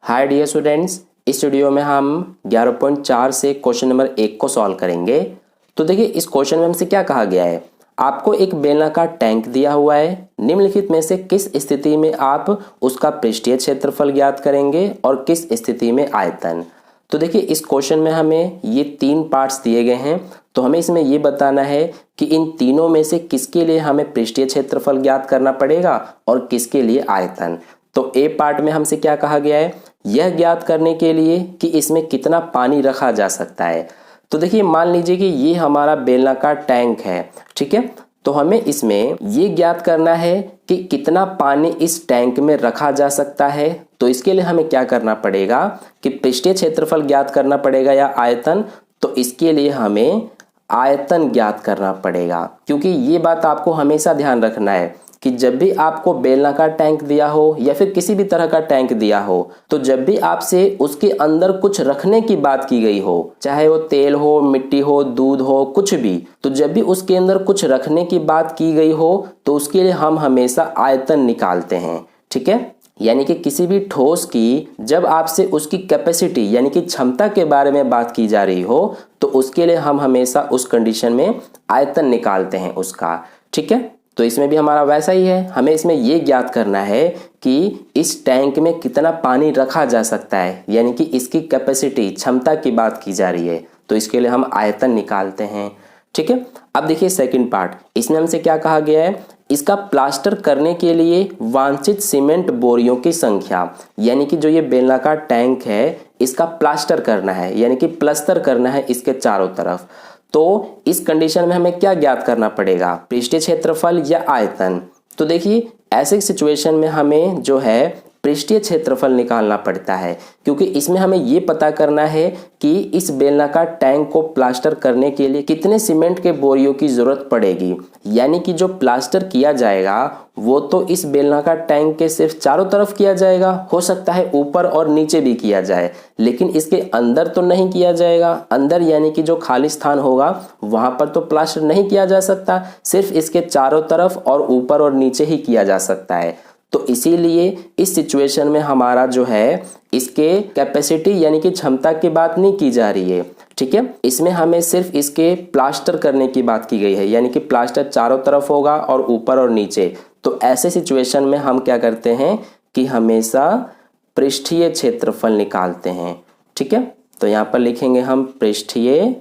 Hi dear students, इस video में हम 11.4 से क्वेश्चन नंबर 1 को सॉल्व करेंगे। तो देखिए, इस क्वेश्चन में हमसे क्या कहा गया है। आपको एक बेलनाकार टैंक दिया हुआ है। निम्नलिखित में से किस स्थिति में आप उसका पृष्ठीय क्षेत्रफल ज्ञात करेंगे और किस स्थिति में आयतन। तो देखिए, इस क्वेश्चन में हमें ये 3 पार्ट्स दिए गए हैं। तो हमें इसमें ये बताना है कि इन तीनों में से किसके लिए हमें पृष्ठीय क्षेत्रफल ज्ञात करना पड़ेगा और किसके लिए आयतन। तो ए पार्ट में हमसे क्या कहा गया है, यह ज्ञात करने के लिए कि इसमें कितना पानी रखा जा सकता है। तो देखिए, मान लीजिए कि ये हमारा बेलनाकार टैंक है, ठीक है। तो हमें इसमें ये ज्ञात करना है कि कितना पानी इस टैंक में रखा जा सकता है। तो इसके लिए हमें क्या करना पड़ेगा कि पृष्ठीय क्षेत्रफल ज्ञात करना पड़ेगा या आयतन। तो इसके लिए हमें आयतन ज्ञात करना पड़ेगा, क्योंकि ये बात आपको हमेशा ध्यान रखना है कि जब भी आपको बेलनाकार टैंक दिया हो या फिर किसी भी तरह का टैंक दिया हो, तो जब भी आपसे उसके अंदर कुछ रखने की बात की गई हो, चाहे वो तेल हो, मिट्टी हो, दूध हो, कुछ भी, तो जब भी उसके अंदर कुछ रखने की बात की गई हो तो उसके लिए हम हमेशा आयतन निकालते हैं, ठीक है। यानी कि किसी भी ठोस की जब आपसे उसकी कैपेसिटी यानी कि क्षमता के बारे में बात की जा रही हो, तो उसके लिए हम हमेशा उस कंडीशन में आयतन निकालते हैं उसका, ठीक है। तो इसमें भी हमारा वैसा ही है। हमें इसमें ये ज्ञात करना है कि इस टैंक में कितना पानी रखा जा सकता है, यानी कि इसकी कैपेसिटी क्षमता की बात की जा रही है। तो इसके लिए हम आयतन निकालते हैं, ठीक है। अब देखिए सेकंड पार्ट, इसमें हमसे क्या कहा गया है, इसका प्लास्टर करने के लिए वांछित सीमेंट बोरियों की संख्या। यानी कि जो ये बेलनाकार टैंक है इसका प्लास्टर करना है, यानी कि प्लस्तर करना है इसके चारों तरफ। तो इस कंडीशन में हमें क्या ज्ञात करना पड़ेगा, पृष्ठीय क्षेत्रफल या आयतन। तो देखिए, ऐसे सिचुएशन में हमें जो है पृष्ठीय क्षेत्रफल निकालना पड़ता है, क्योंकि इसमें हमें ये पता करना है कि इस बेलनाकार टैंक को प्लास्टर करने के लिए कितने सीमेंट के बोरियों की जरूरत पड़ेगी। यानी कि जो प्लास्टर किया जाएगा वो तो इस बेलनाकार टैंक के सिर्फ चारों तरफ किया जाएगा, हो सकता है ऊपर और नीचे भी किया जाए, लेकिन इसके अंदर तो नहीं किया जाएगा। अंदर यानी कि जो खाली स्थान होगा वहां पर तो प्लास्टर नहीं किया जा सकता, सिर्फ इसके चारों तरफ और ऊपर और नीचे ही किया जा सकता है। तो इसीलिए इस सिचुएशन में हमारा जो है इसके कैपेसिटी यानी कि क्षमता की बात नहीं की जा रही है, ठीक है। इसमें हमें सिर्फ इसके प्लास्टर करने की बात की गई है, यानी कि प्लास्टर चारों तरफ होगा और ऊपर और नीचे। तो ऐसे सिचुएशन में हम क्या करते हैं कि हमेशा पृष्ठीय क्षेत्रफल निकालते हैं, ठीक है। तो यहाँ पर लिखेंगे हम पृष्ठीय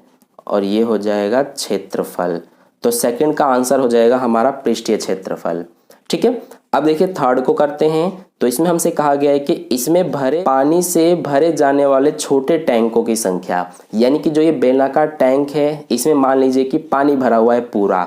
और ये हो जाएगा क्षेत्रफल। तो सेकंड का आंसर हो जाएगा हमारा पृष्ठीय क्षेत्रफल, ठीक है। अब देखिए थर्ड को करते हैं। तो इसमें हमसे कहा गया है कि इसमें भरे पानी से भरे जाने वाले छोटे टैंकों की संख्या। यानी कि जो ये बेलनाकार टैंक है इसमें मान लीजिए कि पानी भरा हुआ है पूरा,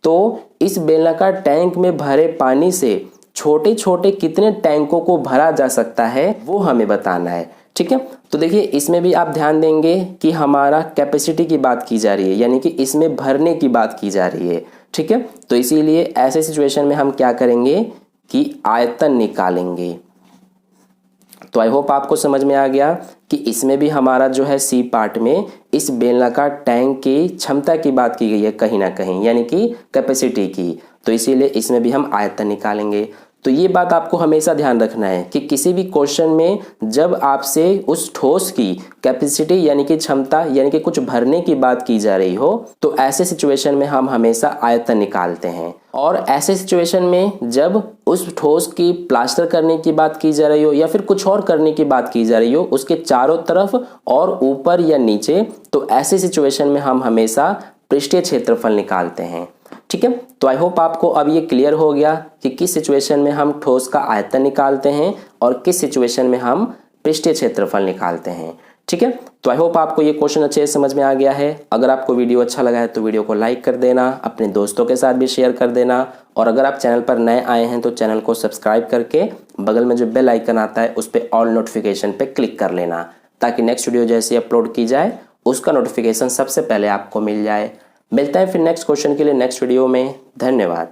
तो इस बेलनाकार टैंक में भरे पानी से छोटे छोटे कितने टैंकों को भरा जा सकता है वो हमें बताना है, ठीक है। तो देखिए, इसमें भी आप ध्यान देंगे कि हमारा कैपेसिटी की बात की जा रही है, यानी कि इसमें भरने की बात की जा रही है, ठीक है। तो इसीलिए ऐसे सिचुएशन में हम क्या करेंगे कि आयतन निकालेंगे। तो आई होप आपको समझ में आ गया कि इसमें भी हमारा जो है सी पार्ट में इस बेलनाकार टैंक की क्षमता की बात की गई है कहीं ना कहीं, यानी कि कैपेसिटी की। तो इसीलिए इसमें भी हम आयतन निकालेंगे। तो ये बात आपको हमेशा ध्यान रखना है कि किसी भी क्वेश्चन में जब आपसे उस ठोस की कैपेसिटी यानी कि क्षमता यानी कि कुछ भरने की बात की जा रही हो, तो ऐसे सिचुएशन में हम हमेशा आयतन निकालते हैं। और ऐसे सिचुएशन में जब उस ठोस की प्लास्टर करने की बात की जा रही हो या फिर कुछ और करने की बात की जा रही हो उसके चारों तरफ और ऊपर या नीचे, तो ऐसे सिचुएशन में हम हमेशा पृष्ठीय क्षेत्रफल निकालते हैं, ठीक है। तो आई होप आपको अब ये क्लियर हो गया कि किस सिचुएशन में हम ठोस का आयतन निकालते हैं और किस सिचुएशन में हम पृष्ठीय क्षेत्रफल निकालते हैं, ठीक है। तो आई होप आपको ये क्वेश्चन अच्छे से समझ में आ गया है। अगर आपको वीडियो अच्छा लगा है तो वीडियो को लाइक कर देना, अपने दोस्तों के साथ भी शेयर कर देना, और अगर आप चैनल पर नए आए हैं तो चैनल को सब्सक्राइब करके बगल में जो बेल आइकन आता है उस पर ऑल नोटिफिकेशन पे क्लिक कर लेना, ताकि नेक्स्ट वीडियो जैसे अपलोड की जाए उसका नोटिफिकेशन सबसे पहले आपको मिल जाए। मिलता है फिर नेक्स्ट क्वेश्चन के लिए नेक्स्ट वीडियो में। धन्यवाद।